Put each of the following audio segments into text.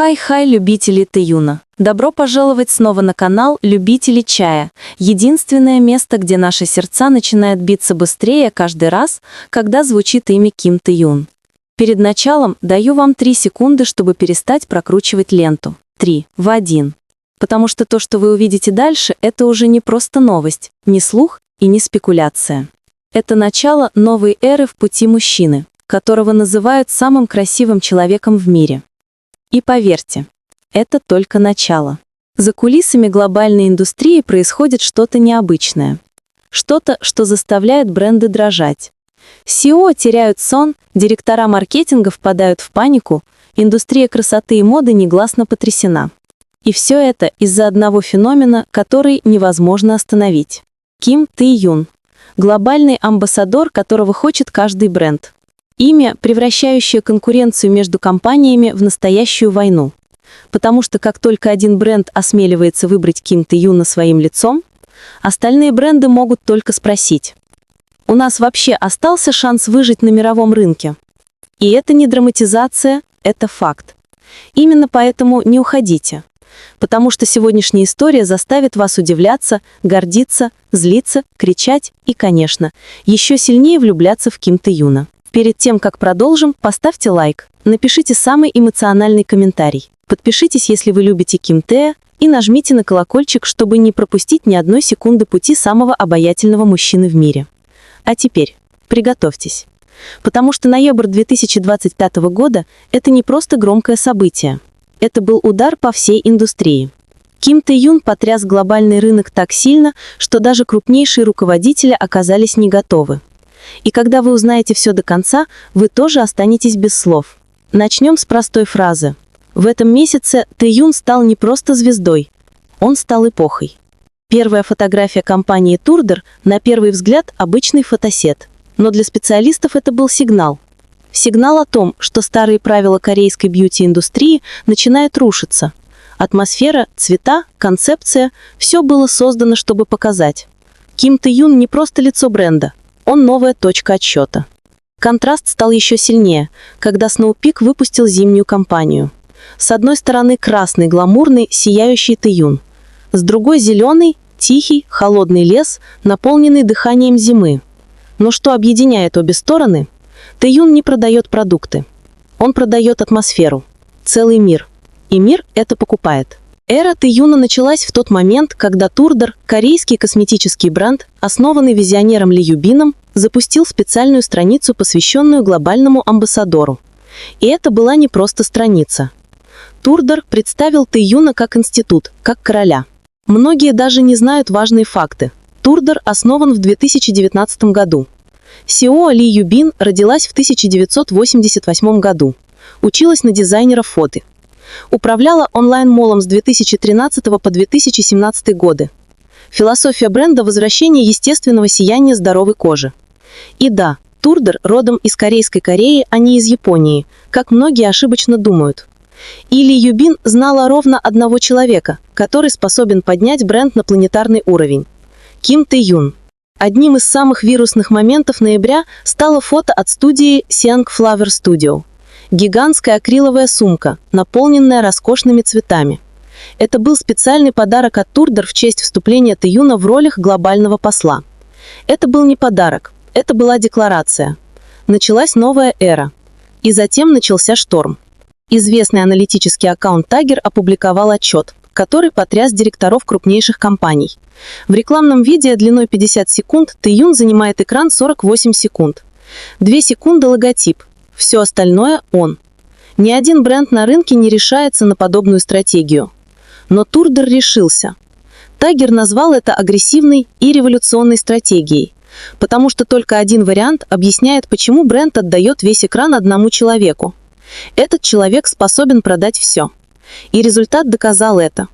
Хай-хай, любители Тэйюна! Добро пожаловать снова на канал «Любители чая». Единственное место, где наши сердца начинают биться быстрее каждый раз, когда звучит имя Ким Тэйюн. Перед началом даю вам 3 секунды, чтобы перестать прокручивать ленту. 3 в 1. Потому что то, что вы увидите дальше, это уже не просто новость, не слух и не спекуляция. Это начало новой эры в пути мужчины, которого называют самым красивым человеком в мире. И поверьте, это только начало. За кулисами глобальной индустрии происходит что-то необычное. Что-то, что заставляет бренды дрожать. CEO теряют сон, директора маркетинга впадают в панику, индустрия красоты и моды негласно потрясена. И все это из-за одного феномена, который невозможно остановить. Ким Тэйюн. Глобальный амбассадор, которого хочет каждый бренд. Имя, превращающее конкуренцию между компаниями в настоящую войну. Потому что как только один бренд осмеливается выбрать Ким Тэйюна своим лицом, остальные бренды могут только спросить: у нас вообще остался шанс выжить на мировом рынке? И это не драматизация, это факт. Именно поэтому не уходите. Потому что сегодняшняя история заставит вас удивляться, гордиться, злиться, кричать и, конечно, еще сильнее влюбляться в Ким Тэйюна. Перед тем, как продолжим, поставьте лайк, напишите самый эмоциональный комментарий, подпишитесь, если вы любите Ким Тэ, и нажмите на колокольчик, чтобы не пропустить ни одной секунды пути самого обаятельного мужчины в мире. А теперь приготовьтесь. Потому что ноябрь 2025 года – это не просто громкое событие. Это был удар по всей индустрии. Ким Тэйюн потряс глобальный рынок так сильно, что даже крупнейшие руководители оказались не готовы. И когда вы узнаете все до конца, вы тоже останетесь без слов. Начнем с простой фразы. В этом месяце Тэйюн стал не просто звездой, он стал эпохой. Первая фотография компании Турдер, на первый взгляд, обычный фотосет. Но для специалистов это был сигнал. Сигнал о том, что старые правила корейской бьюти-индустрии начинают рушиться. Атмосфера, цвета, концепция – все было создано, чтобы показать. Ким Тэйюн не просто лицо бренда. Он новая точка отсчета. Контраст стал еще сильнее, когда Snow Peak выпустил зимнюю кампанию. С одной стороны красный, гламурный, сияющий Тэйюн. С другой зеленый, тихий, холодный лес, наполненный дыханием зимы. Но что объединяет обе стороны? Тэйюн не продает продукты. Он продает атмосферу. Целый мир. И мир это покупает. Эра Тэйюна началась в тот момент, когда Турдер, корейский косметический бренд, основанный визионером Ли Юбином, запустил специальную страницу, посвященную глобальному амбассадору. И это была не просто страница. Турдер представил Тэйюна как институт, как короля. Многие даже не знают важные факты. Турдер основан в 2019 году. CEO Ли Юбин родилась в 1988 году. Училась на дизайнера фото. Управляла онлайн-молом с 2013 по 2017 годы. Философия бренда – возвращение естественного сияния здоровой кожи. И да, Турдер родом из Корейской Кореи, а не из Японии, как многие ошибочно думают. И Ли Юбин знала ровно одного человека, который способен поднять бренд на планетарный уровень – Ким Тэйюн. Одним из самых вирусных моментов ноября стало фото от студии Seang Flower Studio. Гигантская акриловая сумка, наполненная роскошными цветами. Это был специальный подарок от Турдер в честь вступления Тэйюна в ролях глобального посла. Это был не подарок, это была декларация. Началась новая эра. И затем начался шторм. Известный аналитический аккаунт Tiger опубликовал отчет, который потряс директоров крупнейших компаний. В рекламном видео длиной 50 секунд Тэйюн занимает экран 48 секунд. 2 секунды логотип. Все остальное он. Ни один бренд на рынке не решается на подобную стратегию. Но Турдер решился. Tiger назвал это агрессивной и революционной стратегией, потому что только один вариант объясняет, почему бренд отдает весь экран одному человеку. Этот человек способен продать все. И результат доказал это.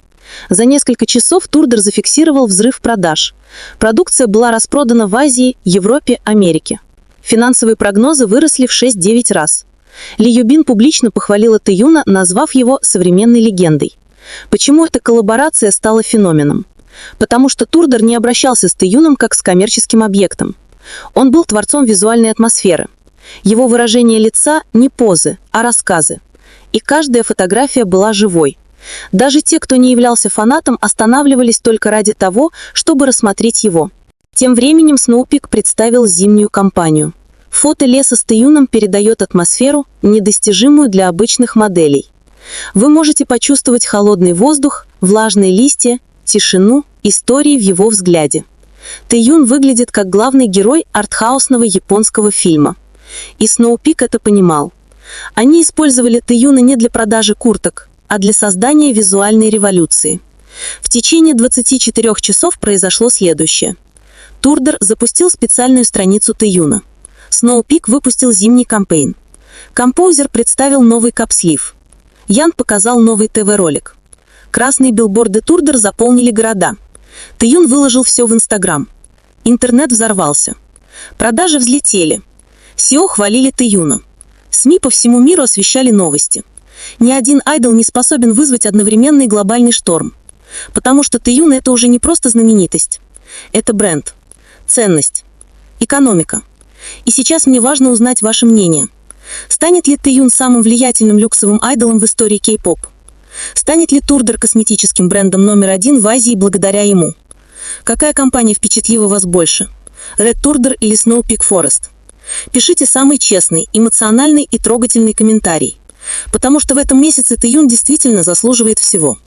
За несколько часов Турдер зафиксировал взрыв продаж. Продукция была распродана в Азии, Европе, Америке. Финансовые прогнозы выросли в 6-9 раз. Ли Юбин публично похвалила Тэйюна, назвав его современной легендой. Почему эта коллаборация стала феноменом? Потому что Турдер не обращался с Тэйюном как с коммерческим объектом. Он был творцом визуальной атмосферы. Его выражение лица – не позы, а рассказы. и каждая фотография была живой. Даже те, кто не являлся фанатом, останавливались только ради того, чтобы рассмотреть его. Тем временем Snow Peak представил зимнюю кампанию. Фото леса с Тэйюном передает атмосферу, недостижимую для обычных моделей. Вы можете почувствовать холодный воздух, влажные листья, тишину, истории в его взгляде. Тэйюн выглядит как главный герой артхаусного японского фильма. И Snow Peak это понимал. Они использовали Тэйюна не для продажи курток, а для создания визуальной революции. В течение 24 часов произошло следующее. Турдер запустил специальную страницу Тэйюна. Snow Peak выпустил зимний кампейн. Композер представил новый капслив. Ян показал новый ТВ-ролик. Красные билборды Турдер заполнили города. Тэйюн выложил все в Инстаграм. Интернет взорвался. Продажи взлетели. SEO хвалили Тэйюна. СМИ по всему миру освещали новости. Ни один айдол не способен вызвать одновременный глобальный шторм. Потому что Тэйюн — это уже не просто знаменитость. Это бренд, ценность, экономика. И сейчас мне важно узнать ваше мнение. Станет ли Тэйюн самым влиятельным люксовым айдолом в истории кей-поп? Станет ли Турдер косметическим брендом номер 1 в Азии благодаря ему? Какая компания впечатлила вас больше? Red Turder или Snow Peak Forest? Пишите самый честный, эмоциональный и трогательный комментарий. Потому что в этом месяце Тэйюн действительно заслуживает всего.